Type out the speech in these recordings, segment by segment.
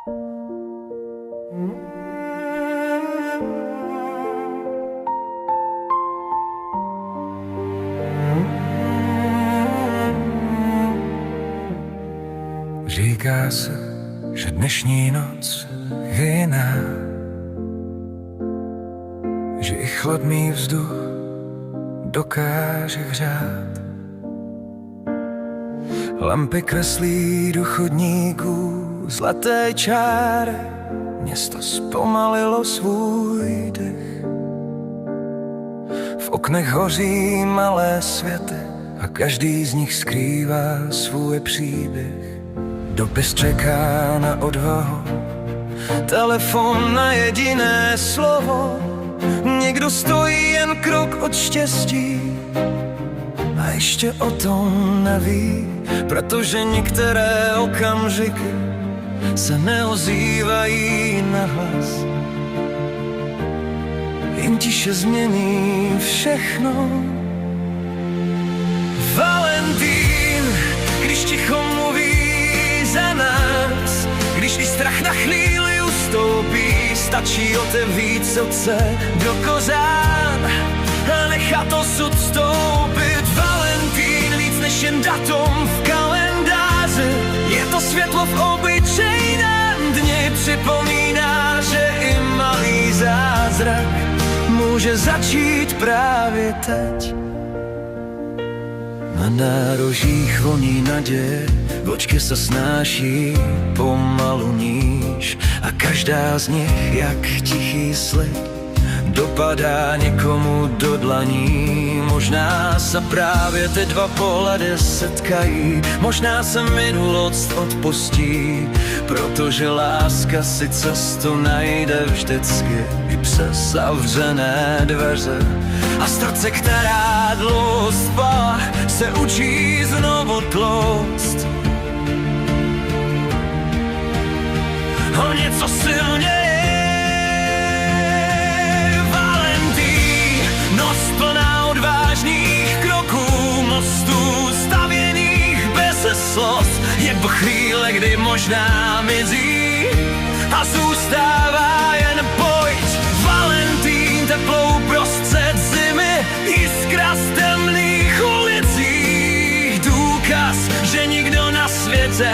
Říká se, že dnešní noc je jiná, že i chladný vzduch dokáže hřát. Lampy kreslí do chodníků zlaté čáry, město zpomalilo svůj dech. V oknech hoří malé světy a každý z nich skrývá svůj příběh. Dopis čeká na odvahu, telefon na jediné slovo. Někdo stojí jen krok od štěstí a ještě o tom neví, protože některé okamžiky se neozývají nahlas. Jen tiše změní všechno. Valentín, když ticho mluví za nás, když i strach na chvíli ustoupí, stačí otevřít srdce do kořán a nechat osud stoupit. Valentín, víc než jen datum v kalendáři, je to světlo v obyčejném dni, připomíná, že i malý zázrak může začít právě teď. Na nárožích voní naděje, očky se snáší pomalu níž a každá z nich, jak tichý slib, dopadá někomu do dlaní. Možná se právě ty dva pohledy setkají, možná se minulost odpustí, protože láska si cestu najde vždycky i přes zavřené dveře. A srdce, která dlouho spala, se učí znovu tlouct o něco silněji. Valentín, noc plná odvážných kroků, mostů stavěných bez slov, je po chvíle, kdy možná mizí a zůstává jen pojď. Valentín, teplou prostřed zimy, jiskra z temných ulicích, důkaz, že nikdo na světě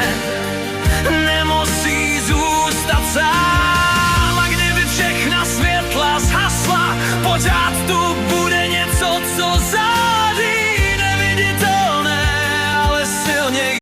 nemá